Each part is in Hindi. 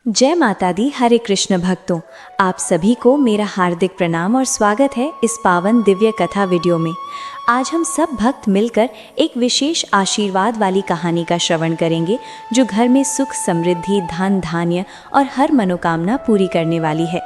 जय माता दी। हरे कृष्ण भक्तों, आप सभी को मेरा हार्दिक प्रणाम और स्वागत है इस पावन दिव्य कथा वीडियो में। आज हम सब भक्त मिलकर एक विशेष आशीर्वाद वाली कहानी का श्रवण करेंगे जो घर में सुख, समृद्धि, धन धान्य और हर मनोकामना पूरी करने वाली है।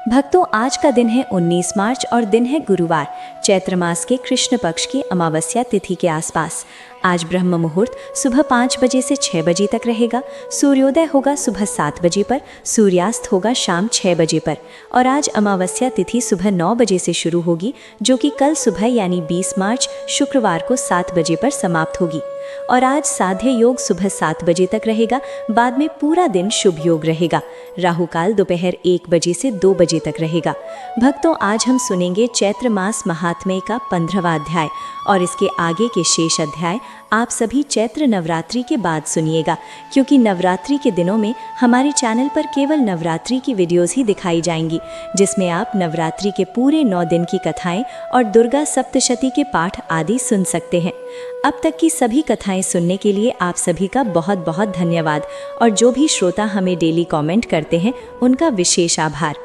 भक्तों, आज का दिन है 19 मार्च और दिन है गुरुवार, चैत्र मास के कृष्ण पक्ष की अमावस्या तिथि के आसपास। आज ब्रह्म मुहूर्त सुबह 5 बजे से 6 बजे तक रहेगा। सूर्योदय होगा सुबह 7 बजे पर, सूर्यास्त होगा शाम 6 बजे पर और आज अमावस्या तिथि सुबह 9 बजे से शुरू होगी, जो कि कल सुबह यानी 20 मार्च शुक्रवार को 7 बजे पर समाप्त होगी। और आज साध्य योग सुबह 7 बजे तक रहेगा, बाद में पूरा दिन शुभ योग रहेगा। राहु काल दोपहर 1 बजे से 2 बजे तक रहेगा। भक्तों, आज हम सुनेंगे चैत्र मास महात्म्य का 15वां अध्याय और इसके आगे के शेष अध्याय आप सभी चैत्र नवरात्रि के बाद सुनिएगा, क्योंकि नवरात्रि के दिनों में हमारे चैनल पर केवल नवरात्रि की वीडियोस ही दिखाई जाएंगी, जिसमें आप नवरात्रि के पूरे 9 दिन की कथाएं और दुर्गा सप्तशती के पाठ आदि सुन सकते हैं। अब तक की सभी कथाएं सुनने के लिए आप सभी का बहुत बहुत धन्यवाद और जो भी श्रोता हमें डेली कमेंट करते हैं उनका विशेष आभार।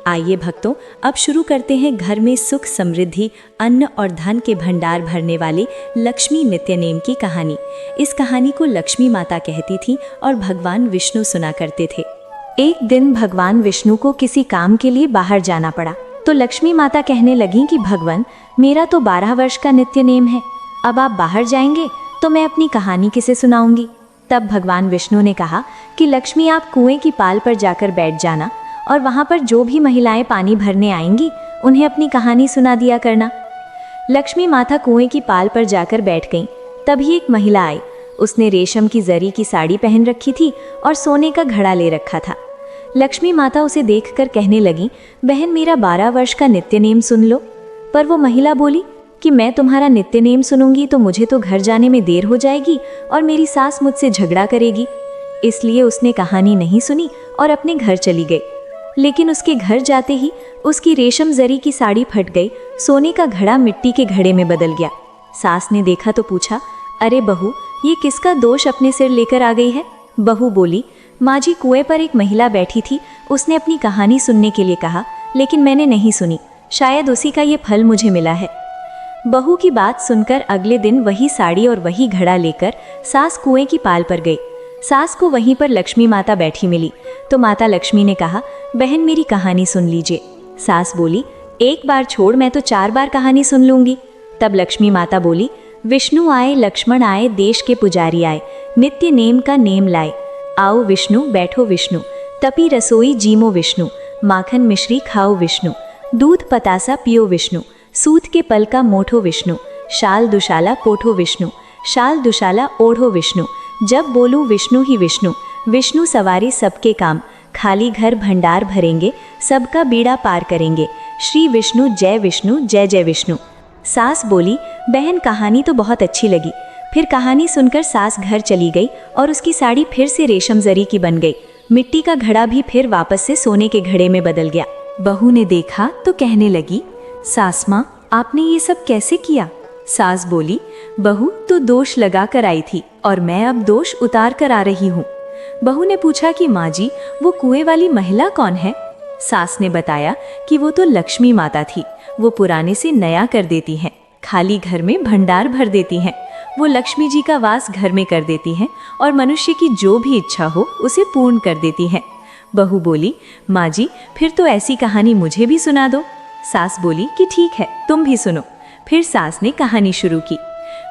आइए भक्तों, अब शुरू करते हैं घर में सुख, समृद्धि, अन्न और धन के भंडार भरने वाले लक्ष्मी नित्य नेम की कहानी। इस कहानी को लक्ष्मी माता कहती थी और भगवान विष्णु सुना करते थे। एक दिन भगवान विष्णु को किसी काम के लिए बाहर जाना पड़ा, तो लक्ष्मी माता कहने लगी कि भगवान, मेरा तो 12 वर्ष का नित्य नेम है, अब आप बाहर जाएंगे तो मैं अपनी कहानी किसे सुनाऊंगी। तब भगवान विष्णु ने कहा कि लक्ष्मी, आप कुएं की पाल पर जाकर बैठ जाना और वहां पर जो भी महिलाएं पानी भरने आएंगी उन्हें अपनी कहानी सुना दिया करना। लक्ष्मी माता कुएं की पाल पर जाकर बैठ गईं। तभी एक महिला आई। उसने रेशम की जरी की साड़ी पहन रखी थी और सोने का घड़ा ले रखा था। लक्ष्मी माता उसे देखकर कहने लगी, बहन, मेरा 12 वर्ष का नित्य नेम सुन लो। पर वो महिला बोली कि मैं तुम्हारा नित्य नेम सुनूंगी तो मुझे तो घर जाने में देर हो जाएगी और मेरी सास मुझसे झगड़ा करेगी। इसलिए उसने कहानी नहीं सुनी और अपने घर चली गई। लेकिन उसके घर जाते ही उसकी रेशम जरी की साड़ी फट गई, सोने का घड़ा मिट्टी के घड़े में बदल गया। सास ने देखा तो पूछा, अरे बहू, ये किसका दोष अपने सिर लेकर आ गई है? बहू बोली, माँ जी, कुएं पर एक महिला बैठी थी, उसने अपनी कहानी सुनने के लिए कहा, लेकिन मैंने नहीं सुनी, शायद उसी का ये फल मुझे मिला है। बहू की बात सुनकर अगले दिन वही साड़ी और वही घड़ा लेकर सास कुएं की पाल पर गई। सास को वहीं पर लक्ष्मी माता बैठी मिली, तो माता लक्ष्मी ने कहा, बहन, मेरी कहानी सुन लीजिए। सास बोली, एक बार छोड़, मैं तो 4 बार कहानी सुन लूंगी। तब लक्ष्मी माता बोली, विष्णु आए, लक्ष्मण आए, देश के पुजारी आए, नित्य नेम का नेम लाए। आओ विष्णु, बैठो विष्णु, तपी रसोई जीमो विष्णु, माखन मिश्री खाओ विष्णु, दूध पतासा पियो विष्णु, सूत के पल का मोठो विष्णु, शाल दुशाला पोठो विष्णु, शाल दुशाला ओढ़ो विष्णु, जब बोलूं विष्णु ही विष्णु, विष्णु सवारी सबके काम, खाली घर भंडार भरेंगे, सबका बीड़ा पार करेंगे, श्री विष्णु जय विष्णु, जय जय विष्णु। सास बोली, बहन, कहानी तो बहुत अच्छी लगी। फिर कहानी सुनकर सास घर चली गई और उसकी साड़ी फिर से रेशम जरी की बन गई। मिट्टी का घड़ा भी फिर वापस से सोने के घड़े में बदल गया। बहू ने देखा तो कहने लगी, सास माँ, आपने ये सब कैसे किया? सास बोली, बहू, तो दोष लगा कर आई थी और मैं अब दोष उतार कर आ रही हूँ। बहू ने पूछा कि माँ जी, वो कुएं वाली महिला कौन है? सास ने बताया कि वो तो लक्ष्मी माता थी, वो पुराने से नया कर देती हैं, खाली घर में भंडार भर देती हैं, वो लक्ष्मी जी का वास घर में कर देती हैं और मनुष्य की जो भी इच्छा हो उसे पूर्ण कर देती हैं। बहू बोली, माँ जी, फिर तो ऐसी कहानी मुझे भी सुना दो। सास बोली कि ठीक है, तुम भी सुनो। फिर सास ने कहानी शुरू की।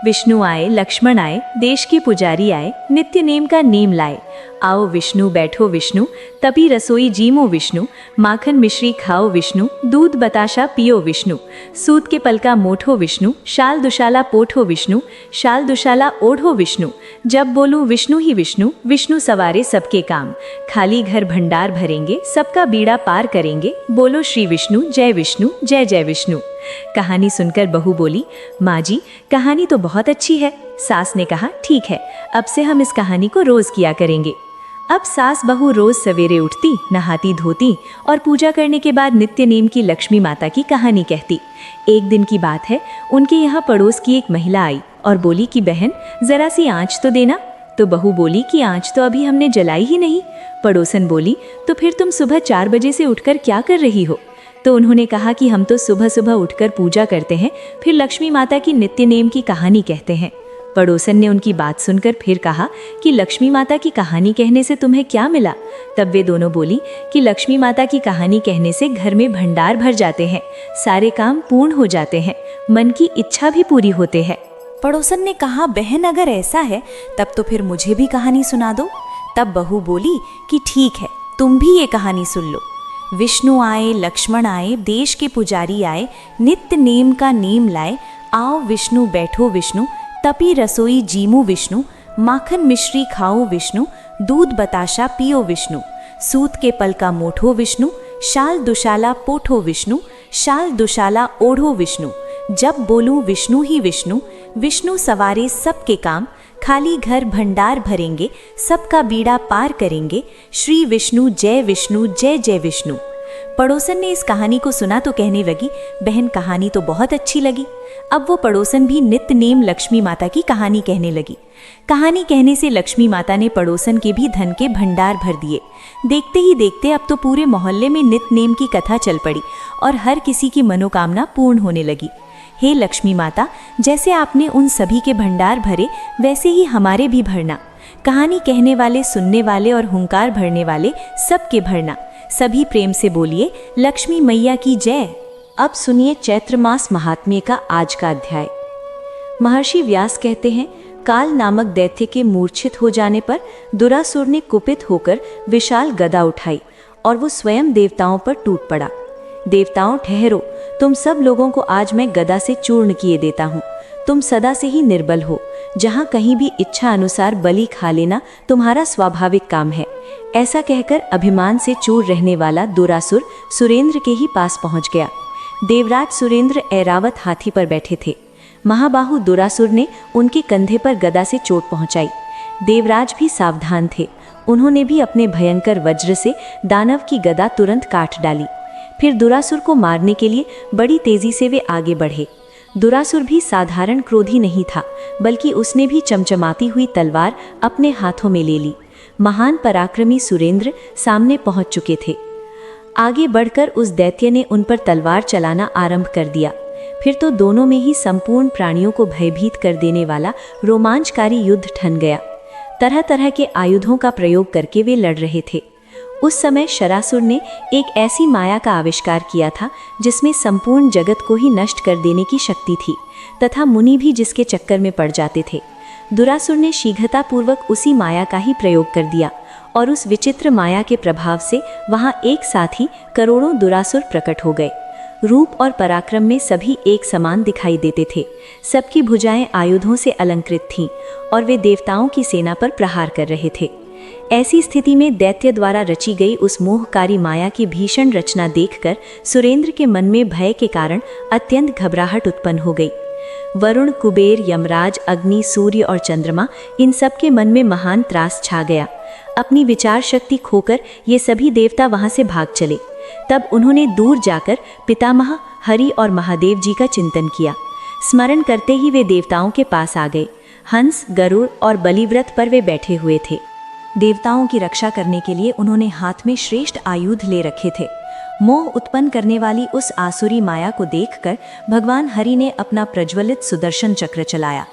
विष्णु आए, लक्ष्मण आए, देश के पुजारी आए, नित्य नेम का नेम लाए। आओ विष्णु, बैठो विष्णु, तपी रसोई जीमो विष्णु, माखन मिश्री खाओ विष्णु, दूध बताशा पियो विष्णु, सूत के पल का मोठो विष्णु, शाल दुशाला पोठो विष्णु, शाल दुशाला ओढ़ो विष्णु, जब बोलूं विष्णु ही विष्णु, विष्णु सवारे सबके काम, खाली घर भंडार भरेंगे, सबका बीड़ा पार करेंगे, बोलो श्री विष्णु जय विष्णु, जय जय विष्णु। कहानी सुनकर बहू बोली, माँ जी, कहानी तो बहुत अच्छी है। सास ने कहा, ठीक है, अब से हम इस कहानी को रोज किया करेंगे। अब सास बहू रोज सवेरे उठती, नहाती धोती और पूजा करने के बाद नित्य नेम की लक्ष्मी माता की कहानी कहती। एक दिन की बात है, उनके यहाँ पड़ोस की एक महिला आई और बोली कि बहन, जरा सी आंच तो देना। तो बहू बोली कि आँच तो अभी हमने जलाई ही नहीं। पड़ोसन बोली, तो फिर तुम सुबह 4 बजे से उठकर क्या कर रही हो? तो उन्होंने कहा कि हम तो सुबह सुबह उठकर पूजा करते हैं, फिर लक्ष्मी माता की नित्य नेम की कहानी कहते हैं। पड़ोसन ने उनकी बात सुनकर फिर कहा कि लक्ष्मी माता की कहानी कहने से तुम्हें क्या मिला? तब वे दोनों बोली कि लक्ष्मी माता की कहानी कहने से घर में भंडार भर जाते हैं, सारे काम पूर्ण हो जाते हैं, मन की इच्छा भी पूरी होते हैं। पड़ोसन ने कहा, बहन अगर ऐसा है तब तो फिर मुझे भी कहानी सुना दो। तब बहू बोली कि ठीक है, तुम भी ये कहानी सुन लो। विष्णु आए, लक्ष्मण आए, देश के पुजारी आए, नित्य नेम का नेम लाए। आओ विष्णु बैठो विष्णु, तपी रसोई जीमू विष्णु, माखन मिश्री खाओ विष्णु, दूध बताशा पियो विष्णु, सूत के पल का मोठो विष्णु, शाल दुशाला पोठो विष्णु, शाल दुशाला ओढ़ो विष्णु। जब बोलूं विष्णु ही विष्णु, विष्णु सवारे सबके काम, खाली घर भंडार भरेंगे, सबका बीड़ा पार करेंगे। श्री विष्णु जय विष्णु, जय जय विष्णु। पड़ोसन ने इस कहानी को सुना तो कहने लगी, बहन कहानी तो बहुत अच्छी लगी। अब वो पड़ोसन भी नित्य नेम लक्ष्मी माता की कहानी कहने लगी। कहानी कहने से लक्ष्मी माता ने पड़ोसन के भी धन के भंडार भर दिए। देखते ही देखते अब तो पूरे मोहल्ले में नित्य नेम की कथा चल पड़ी और हर किसी की मनोकामना पूर्ण होने लगी। हे लक्ष्मी माता, जैसे आपने उन सभी के भंडार भरे, वैसे ही हमारे भी भरना। कहानी कहने वाले, सुनने वाले और हुंकार भरने वाले सबके भरना। सभी प्रेम से बोलिए, लक्ष्मी मैया की जय। अब सुनिए चैत्र मास महात्म्य का आज का अध्याय। महर्षि व्यास कहते हैं, काल नामक दैत्य के मूर्छित हो जाने पर दुरासुर ने कुपित होकर विशाल गदा उठाई और वो स्वयं देवताओं पर टूट पड़ा। देवताओं ठहरो, तुम सब लोगों को आज मैं गदा से चूर्ण किए देता हूँ। तुम सदा से ही निर्बल हो, जहाँ कहीं भी इच्छा अनुसार बलि खा लेना तुम्हारा स्वाभाविक काम है। ऐसा कहकर अभिमान से चूर रहने वाला दुरासुर सुरेंद्र के ही पास पहुँच गया। देवराज सुरेंद्र ऐरावत हाथी पर बैठे थे। महाबाहु दुरासुर ने उनके कंधे पर गदा से चोट पहुँचाई। देवराज भी सावधान थे, उन्होंने भी अपने भयंकर वज्र से दानव की गदा तुरंत काट डाली। फिर दुरासुर को मारने के लिए बड़ी तेजी से वे आगे बढ़े। दुरासुर भी साधारण क्रोधी नहीं था, बल्कि उसने भी चमचमाती हुई तलवार अपने हाथों में ले ली। महान पराक्रमी सुरेंद्र सामने पहुंच चुके थे। आगे बढ़कर उस दैत्य ने उन पर तलवार चलाना आरंभ कर दिया। फिर तो दोनों में ही संपूर्ण प्राणियों को भयभीत कर देने वाला रोमांचकारी युद्ध ठन गया। तरह तरह के आयुधों का प्रयोग करके वे लड़ रहे थे। उस समय शरासुर ने एक ऐसी माया का आविष्कार किया था जिसमें संपूर्ण जगत को ही नष्ट कर देने की शक्ति थी, तथा मुनि भी जिसके चक्कर में पड़ जाते थे। दुरासुर ने शीघ्रतापूर्वक उसी माया का ही प्रयोग कर दिया और उस विचित्र माया के प्रभाव से वहां एक साथ ही करोड़ों दुरासुर प्रकट हो गए। रूप और पराक्रम में सभी एक समान दिखाई देते थे। सबकी भुजाएं आयुधों से अलंकृत थीं और वे देवताओं की सेना पर प्रहार कर रहे थे। ऐसी स्थिति में दैत्य द्वारा रची गई उस मोहकारी माया की भीषण रचना देखकर सुरेंद्र के मन में भय के कारण अत्यंत घबराहट उत्पन्न हो गई। वरुण, कुबेर, यमराज, अग्नि, सूर्य और चंद्रमा, इन सब के मन में महान त्रास छा गया। अपनी विचार शक्ति खोकर ये सभी देवता वहां से भाग चले। तब उन्होंने दूर जाकर पितामह हरि और महादेव जी का चिंतन किया। स्मरण करते ही वे देवताओं के पास आ गए। हंस, गरुड़ और बलिव्रत पर वे बैठे हुए थे। देवताओं की रक्षा करने के लिए उन्होंने हाथ में श्रेष्ठ आयुध ले रखे थे। मोह उत्पन्न करने वाली उस आसुरी माया को देखकर भगवान हरि ने अपना प्रज्वलित सुदर्शन चक्र चलाया।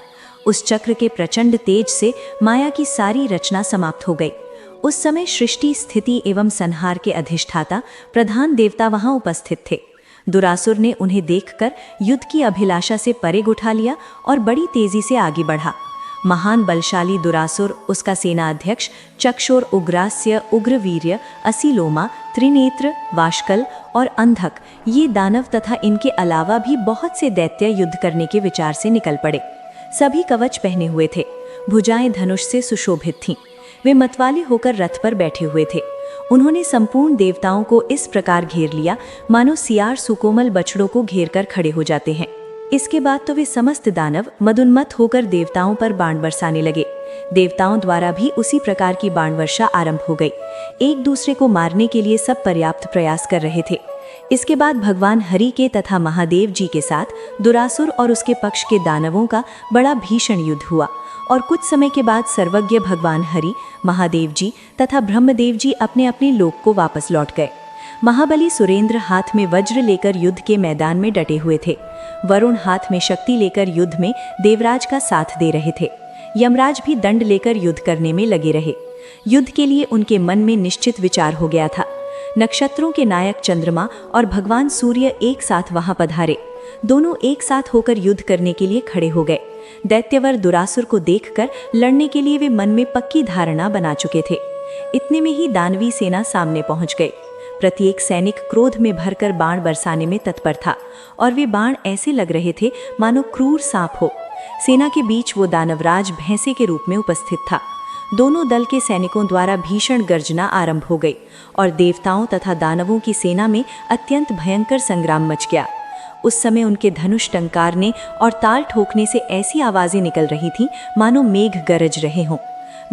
उस चक्र के प्रचंड तेज से माया की सारी रचना समाप्त हो गई। उस समय सृष्टि, स्थिति एवं संहार के अधिष्ठाता प्रधान देवता वहां उपस्थित थे। दुरासुर ने उन्हें देखकर युद्ध की अभिलाषा से परेग उठा लिया और बड़ी तेजी से आगे बढ़ा। महान बलशाली दुरासुर, उसका सेना अध्यक्ष चक्षुर, उग्रास्य, उग्रवीर्य, असीलोमा, त्रिनेत्र, वाशकल और अंधक, ये दानव तथा इनके अलावा भी बहुत से दैत्य युद्ध करने के विचार से निकल पड़े। सभी कवच पहने हुए थे, भुजाएं धनुष से सुशोभित थीं। वे मतवाले होकर रथ पर बैठे हुए थे। उन्होंने संपूर्ण देवताओं को इस प्रकार घेर लिया मानो सियार सुकोमल बछड़ों को घेर कर खड़े हो जाते हैं। इसके बाद तो वे समस्त दानव मदोन्मत्त होकर देवताओं पर बाण बरसाने लगे। देवताओं द्वारा भी उसी प्रकार की बाण वर्षा आरंभ हो गई। एक दूसरे को मारने के लिए सब पर्याप्त प्रयास कर रहे थे। इसके बाद भगवान हरि के तथा महादेव जी के साथ दुरासुर और उसके पक्ष के दानवों का बड़ा भीषण युद्ध हुआ और कुछ समय के बाद सर्वज्ञ भगवान हरि, महादेव जी तथा ब्रह्मदेव जी अपने अपने लोक को वापस लौट गए। महाबली सुरेंद्र हाथ में वज्र लेकर युद्ध के मैदान में डटे हुए थे। वरुण हाथ में शक्ति लेकर युद्ध में देवराज का साथ दे रहे थे। यमराज भी दंड लेकर युद्ध करने में लगे रहे। युद्ध के लिए उनके मन में निश्चित विचार हो गया था। नक्षत्रों के नायक चंद्रमा और भगवान सूर्य एक साथ वहां पधारे। दोनों एक साथ होकर युद्ध करने के लिए खड़े हो गए। दैत्यवर दुरासुर को देखकर लड़ने के लिए वे मन में पक्की धारणा बना चुके थे। इतने में ही दानवी सेना सामने पहुंच गई। प्रत्येक सैनिक क्रोध में भरकर बाण बरसाने में तत्पर था और वे बाण ऐसे लग रहे थे मानो क्रूर सांप हो। सेना के बीच वो दानवराज भैंसे के रूप में उपस्थित था। दोनों दल के सैनिकों द्वारा भीषण गर्जना आरंभ हो गई और देवताओं तथा दानवों की सेना में अत्यंत भयंकर संग्राम मच गया। उस समय उनके धनुष टंकारने और ताल ठोकने से ऐसी आवाजें निकल रही थीं मानो मेघ गरज रहे हों।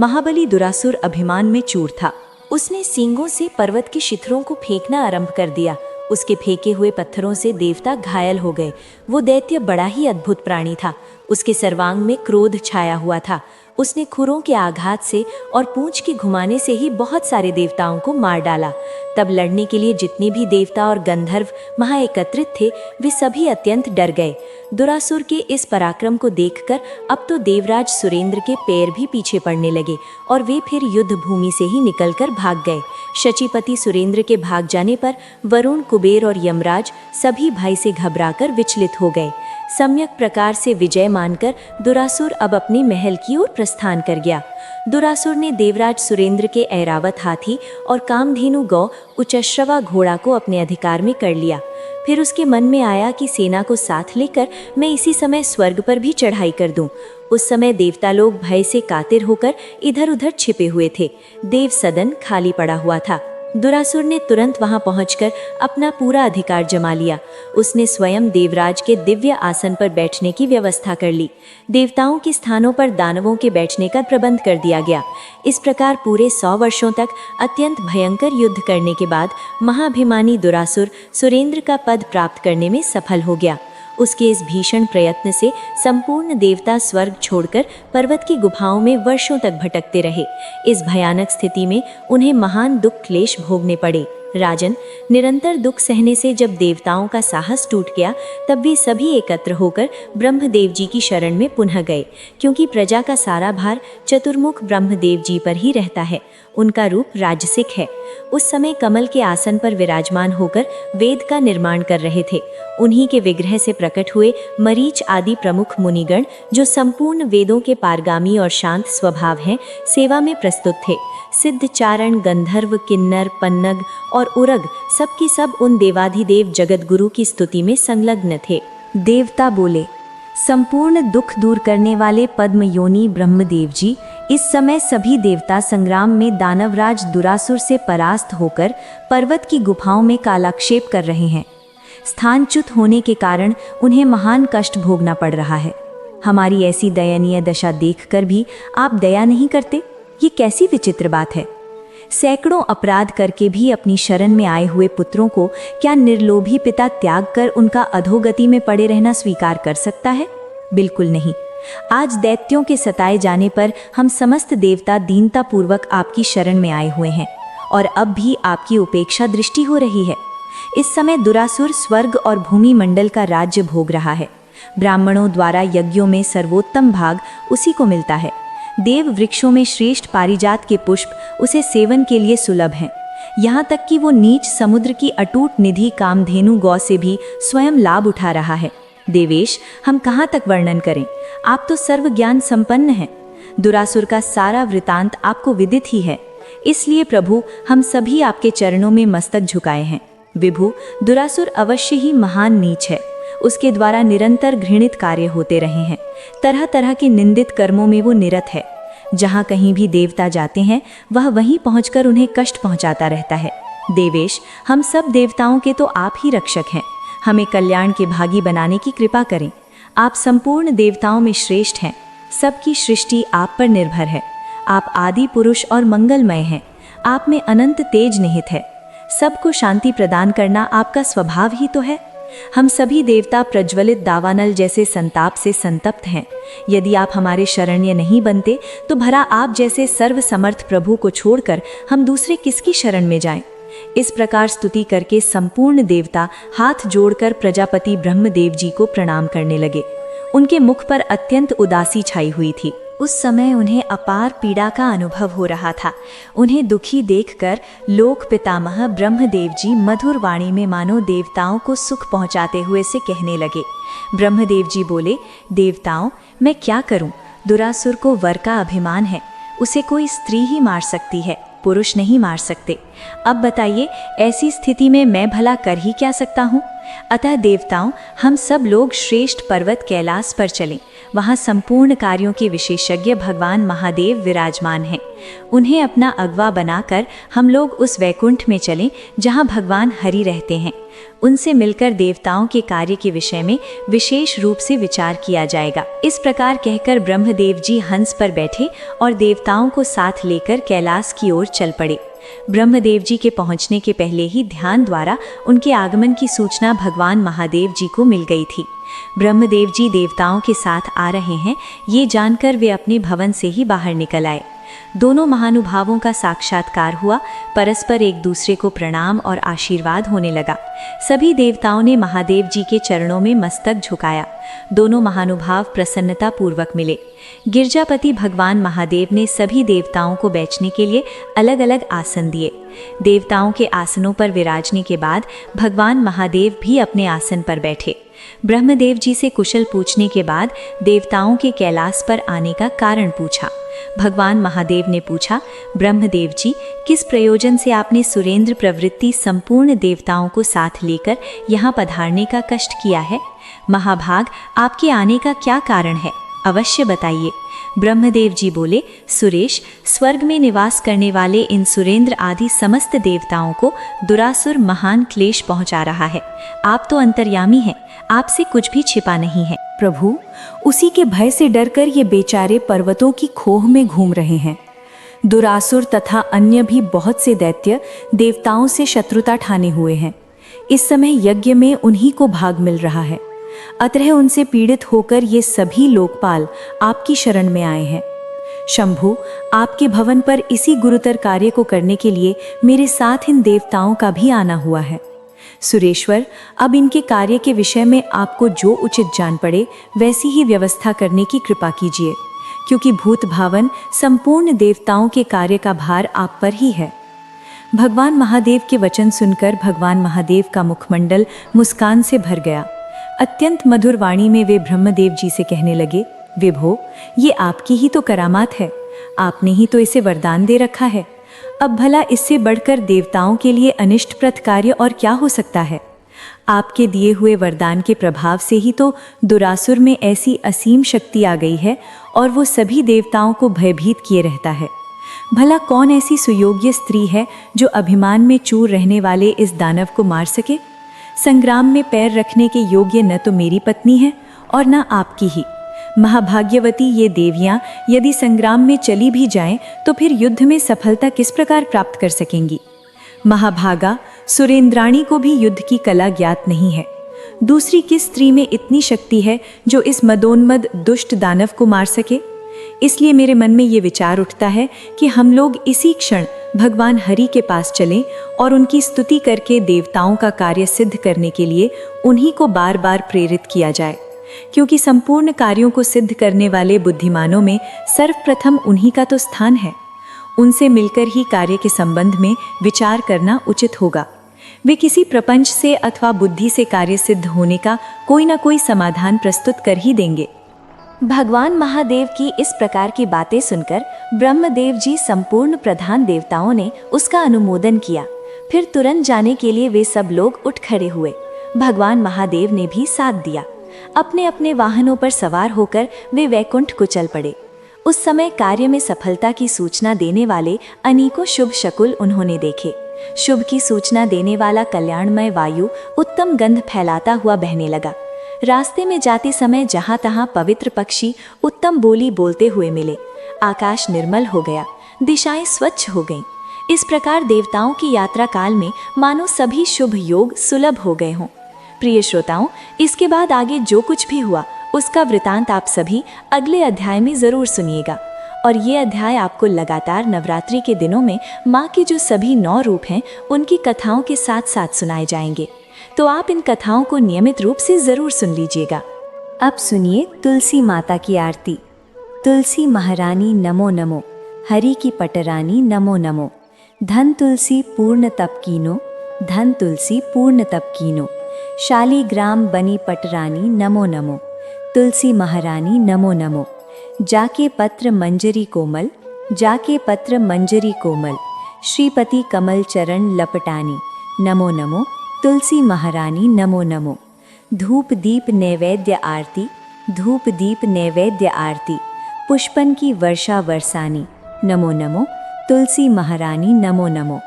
महाबली दुरासुर अभिमान में चूर था। उसने सींगों से पर्वत के शिखरों को फेंकना आरंभ कर दिया। उसके फेंके हुए पत्थरों से देवता घायल हो गए। वो दैत्य बड़ा ही अद्भुत प्राणी था। उसके सर्वांग में क्रोध छाया हुआ था। उसने खुरों के आघात से और पूंछ के घुमाने से ही बहुत सारे देवताओं को मार डाला। तब लड़ने के लिए जितने भी देवता और गंधर्व वहां एकत्रित थे वे सभी अत्यंत डर गए। दुरासुर के इस पराक्रम को देखकर अब तो देवराज सुरेंद्र के पैर भी पीछे पड़ने लगे और वे फिर युद्ध भूमि से ही निकलकर भाग गए। शचीपति सुरेंद्र के भाग जाने पर वरुण, कुबेर और यमराज सभी भय से घबराकर विचलित हो गए। सम्यक प्रकार से विजय मानकर दुरासुर अब अपने महल की ओर प्रस्थान कर गया। दुरासुर ने देवराज सुरेंद्र के ऐरावत हाथी और कामधेनु गौ उचश्रवा घोड़ा को अपने अधिकार में कर लिया। फिर उसके मन में आया कि सेना को साथ लेकर मैं इसी समय स्वर्ग पर भी चढ़ाई कर दूं। उस समय देवता लोग भय से कातिर होकर इधर उधर छिपे हुए थे। देव सदन खाली पड़ा हुआ था। दुरासुर ने तुरंत वहां पहुंचकर अपना पूरा अधिकार जमा लिया। उसने स्वयं देवराज के दिव्य आसन पर बैठने की व्यवस्था कर ली। देवताओं के स्थानों पर दानवों के बैठने का प्रबंध कर दिया गया। इस प्रकार पूरे 100 वर्षों तक अत्यंत भयंकर युद्ध करने के बाद महाभिमानी दुरासुर सुरेंद्र का पद प्राप्त करने में सफल हो गया। उसके इस भीषण प्रयत्न से संपूर्ण देवता स्वर्ग छोड़कर पर्वत की गुफाओं में वर्षों तक भटकते रहे। इस भयानक स्थिति में उन्हें महान दुख क्लेश भोगने पड़े। राजन, निरंतर दुख सहने से जब देवताओं का साहस टूट गया तब वे सभी एकत्र होकर ब्रह्मदेव जी की शरण में पुनः गए, क्योंकि प्रजा का सारा भार चतुर्मुख ब्रह्मदेव जी पर ही रहता है। उनका रूप राजसिक है। उस समय कमल के आसन पर विराजमान होकर वेद का निर्माण कर रहे थे। उन्हीं के विग्रह से प्रकट हुए मरीच आदि प्रमुख मुनिगण, जो संपूर्ण वेदों के पारगामी और शांत स्वभाव हैं, सेवा में प्रस्तुत थे। सिद्ध, चारण, गंधर्व, किन्नर, पन्नग और उरग सबके सब उन देवाधिदेव जगतगुरु की स्तुति में संलग्न थे। देवता बोले, संपूर्ण दुख दूर करने वाले पद्म योनि ब्रह्मदेव जी, इस समय सभी देवता संग्राम में दानवराज दुरासुर से परास्त होकर पर्वत की गुफाओं में कालाक्षेप कर रहे हैं। स्थानच्युत होने के कारण उन्हें महान कष्ट भोगना पड़ रहा है। हमारी ऐसी दयनीय दशा देखकर भी आप दया नहीं करते, ये कैसी विचित्र बात है। सैकड़ों अपराध करके भी अपनी शरण में आए हुए पुत्रों को क्या निर्लोभी पिता त्याग कर उनका अधोगति में पड़े रहना स्वीकार कर सकता है? बिल्कुल नहीं। आज दैत्यों के सताए जाने पर हम समस्त देवता दीनता पूर्वक आपकी शरण में आए हुए हैं और अब भी आपकी उपेक्षा दृष्टि हो रही है। इस समय दुरासुर स्वर्ग और भूमि मंडल का राज्य भोग रहा है। ब्राह्मणों द्वारा यज्ञों में सर्वोत्तम भाग उसी को मिलता है। देव वृक्षों में श्रेष्ठ पारिजात के पुष्प उसे सेवन के लिए सुलभ हैं। यहाँ तक कि वो नीच समुद्र की अटूट निधि कामधेनु गौ से भी स्वयं लाभ उठा रहा है। देवेश, हम कहाँ तक वर्णन करें, आप तो सर्व ज्ञान संपन्न हैं। दुरासुर का सारा वृतांत आपको विदित ही है। इसलिए प्रभु, हम सभी आपके चरणों में मस्तक झुकाए हैं। विभु, दुरासुर अवश्य ही महान नीच है। उसके द्वारा निरंतर घृणित कार्य होते रहे हैं। तरह तरह के निंदित कर्मों में वो निरत है। जहाँ कहीं भी देवता जाते हैं वह वहीं पहुंचकर उन्हें कष्ट पहुंचाता रहता है। देवेश, हम सब देवताओं के तो आप ही रक्षक हैं। हमें कल्याण के भागी बनाने की कृपा करें। आप संपूर्ण देवताओं में श्रेष्ठ हैं। सबकी सृष्टि आप पर निर्भर है। आप आदि पुरुष और मंगलमय हैं। आप में अनंत तेज निहित है। सबको शांति प्रदान करना आपका स्वभाव ही तो है। हम सभी देवता प्रज्वलित दावानल जैसे संताप से संतप्त हैं। यदि आप हमारे शरण्य नहीं बनते तो भला आप जैसे सर्व समर्थ प्रभु को छोड़कर हम दूसरे किसकी शरण में जाएं? इस प्रकार स्तुति करके संपूर्ण देवता हाथ जोड़कर प्रजापति ब्रह्मदेव जी को प्रणाम करने लगे। उनके मुख पर अत्यंत उदासी छाई हुई थी। उस समय उन्हें अपार पीड़ा का अनुभव हो रहा था। उन्हें दुखी देखकर लोक पितामह ब्रह्मदेव जी मधुर वाणी में मानो देवताओं को सुख पहुंचाते हुए से कहने लगे। ब्रह्मदेव जी बोले, देवताओं, मैं क्या करूं? दुरासुर को वर का अभिमान है। उसे कोई स्त्री ही मार सकती है, पुरुष नहीं मार सकते। अब बताइए, ऐसी स्थिति में मैं भला कर ही क्या सकता हूँ? अतः देवताओं, हम सब लोग श्रेष्ठ पर्वत कैलाश पर चलें। वहाँ संपूर्ण कार्यों के विशेषज्ञ भगवान महादेव विराजमान हैं। उन्हें अपना अगवा बनाकर हम लोग उस वैकुंठ में चलें जहाँ भगवान हरि रहते हैं। उनसे मिलकर देवताओं के कार्य के विषय में विशेष रूप से विचार किया जाएगा। इस प्रकार कहकर ब्रह्मदेव जी हंस पर बैठे और देवताओं को साथ लेकर कैलाश की ओर चल पड़े। ब्रह्मदेव जी के पहुंचने के पहले ही ध्यान द्वारा उनके आगमन की सूचना भगवान महादेव जी को मिल गई थी। ब्रह्मदेव जी देवताओं के साथ आ रहे हैं, ये जानकर वे अपने भवन से ही बाहर निकल आए। दोनों महानुभावों का साक्षात्कार हुआ। परस्पर एक दूसरे को प्रणाम और आशीर्वाद होने लगा। सभी देवताओं ने महादेव जी के चरणों में मस्तक झुकाया। दोनों महानुभाव प्रसन्नता पूर्वक मिले। गिरजापति भगवान महादेव ने सभी देवताओं को बैठने के लिए अलग अलग आसन दिए। देवताओं के आसनों पर विराजने के बाद भगवान महादेव भी अपने आसन पर बैठे। ब्रह्मदेव जी से कुशल पूछने के बाद देवताओं के कैलाश पर आने का कारण पूछा। भगवान महादेव ने पूछा, ब्रह्मदेव जी, किस प्रयोजन से आपने सुरेंद्र प्रवृत्ति संपूर्ण देवताओं को साथ लेकर यहाँ पधारने का कष्ट किया है? महाभाग, आपके आने का क्या कारण है? अवश्य बताइए। ब्रह्मदेव जी बोले, सुरेश, स्वर्ग में निवास करने वाले इन सुरेंद्र आदि समस्त देवताओं को दुरासुर महान क्लेश पहुंचा रहा है। आप तो अंतर्यामी हैं, आपसे कुछ भी छिपा नहीं है। प्रभु, उसी के भय से डरकर ये बेचारे पर्वतों की खोह में घूम रहे हैं। दुरासुर तथा अन्य भी बहुत से दैत्य देवताओं से शत्रुता ठाने हुए हैं। इस समय यज्ञ में उन्हीं को भाग मिल रहा है। अतः उनसे पीड़ित होकर ये सभी लोकपाल आपकी शरण में आए हैं। शंभु, आपके भवन पर इसी गुरुतर कार्य को करने के लिए मेरे साथ इन देवताओं का भी आना हुआ है। सुरेश्वर, अब इनके कार्य के विषय में आपको जो उचित जान पड़े वैसी ही व्यवस्था करने की कृपा कीजिए, क्योंकि भूत भावन संपूर्ण देवताओं के कार्य का भार आप पर ही है। भगवान महादेव के वचन सुनकर भगवान महादेव का मुखमंडल मुस्कान से भर गया। अत्यंत मधुर वाणी में वे ब्रह्मदेव जी से कहने लगे, विभो, ये आपकी ही तो करामात है। आपने ही तो इसे वरदान दे रखा है। अब भला इससे बढ़कर देवताओं के लिए अनिष्टप्रद कार्य और क्या हो सकता है? आपके दिए हुए वरदान के प्रभाव से ही तो दुरासुर में ऐसी असीम शक्ति आ गई है और वो सभी देवताओं को भयभीत किए रहता है। भला कौन ऐसी सुयोग्य स्त्री है जो अभिमान में चूर रहने वाले इस दानव को मार सके? संग्राम में पैर रखने के योग्य न तो मेरी पत्नी है और न आपकी ही। महाभाग्यवती ये देवियां यदि संग्राम में चली भी जाएं तो फिर युद्ध में सफलता किस प्रकार प्राप्त कर सकेंगी? महाभागा, सुरेंद्राणी को भी युद्ध की कला ज्ञात नहीं है। दूसरी किस स्त्री में इतनी शक्ति है जो इस मदोन्मद दुष्ट दानव को मार सके? इसलिए मेरे मन में ये विचार उठता है कि हम लोग इसी क्षण भगवान हरि के पास चलें और उनकी स्तुति करके देवताओं का कार्य सिद्ध करने के लिए उन्हीं को बार बार प्रेरित किया जाए, क्योंकि संपूर्ण कार्यों को सिद्ध करने वाले बुद्धिमानों में सर्वप्रथम उन्हीं का तो स्थान है। उनसे मिलकर ही कार्य के संबंध में विचार करना उचित होगा। वे किसी प्रपंच से अथवा बुद्धि से कार्य सिद्ध होने का कोई ना कोई समाधान प्रस्तुत कर ही देंगे। भगवान महादेव की इस प्रकार की बातें सुनकर ब्रह्मदेव जी संपूर्ण प्रधान देवताओं ने उसका अनुमोदन किया। फिर तुरंत जाने के लिए वे सब लोग उठ खड़े हुए। भगवान महादेव ने भी साथ दिया। अपने अपने वाहनों पर सवार होकर वे वैकुंठ को चल पड़े। उस समय कार्य में सफलता की सूचना देने वाले अनेकों शुभ शकुल उन्होंने देखे। शुभ की सूचना देने वाला कल्याणमय वायु उत्तम गंध फैलाता हुआ बहने लगा। रास्ते में जाते समय जहां तहां पवित्र पक्षी उत्तम बोली बोलते हुए मिले। आकाश निर्मल हो गया, दिशाएं स्वच्छ हो गईं। इस प्रकार देवताओं की यात्रा काल में मानो सभी शुभ योग सुलभ हो गए हों। प्रिय श्रोताओं, इसके बाद आगे जो कुछ भी हुआ उसका वृतांत आप सभी अगले अध्याय में जरूर सुनिएगा। और ये अध्याय आपको लगातार नवरात्रि के दिनों में माँ के जो सभी 9 रूप हैं उनकी कथाओं के साथ साथ सुनाए जाएंगे। तो आप इन कथाओं को नियमित रूप से जरूर सुन लीजिएगा। अब सुनिए तुलसी माता की आरती। तुलसी महारानी नमो नमो, हरि की पटरानी नमो नमो। धन तुलसी पूर्ण तप कीनो, धन तुलसी पूर्ण तप कीनो। शालीग्राम बनी पटरानी नमो नमो, तुलसी महारानी नमो नमो। जाके पत्र मंजरी कोमल, जाके पत्र मंजरी कोमल। श्रीपति कमल चरण लपटानी नमो नमो, तुलसी महारानी नमो नमो। धूप दीप नैवेद्य आरती, धूप दीप नैवेद्य आरती। पुष्पन की वर्षा वर्षानी नमो नमो, तुलसी महारानी नमो नमो।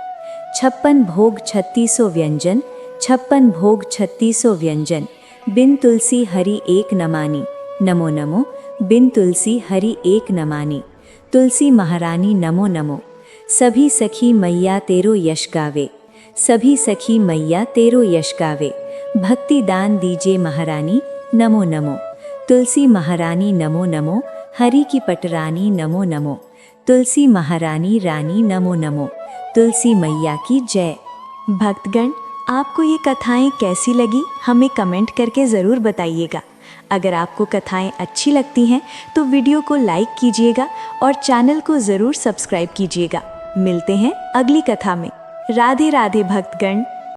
56 भोग 3600 व्यंजन, 56 भोग 3600 व्यंजन। बिन तुलसी हरि एक नमानी नमो नमो, बिन तुलसी हरि एक नमानी। तुलसी महारानी नमो नमो। सभी सखी मैया तेरो यश गावे, सभी सखी मैया तेरो यश गावे। भक्ति दान दीजे महारानी नमो नमो, तुलसी महारानी नमो नमो। हरि की पटरानी नमो नमो, तुलसी महारानी रानी नमो नमो। तुलसी मैया की जय। भक्तगण, आपको ये कथाएं कैसी लगी हमें कमेंट करके ज़रूर बताइएगा। अगर आपको कथाएं अच्छी लगती हैं तो वीडियो को लाइक कीजिएगा और चैनल को ज़रूर सब्सक्राइब कीजिएगा। मिलते हैं अगली कथा में। राधे राधे भक्तगण।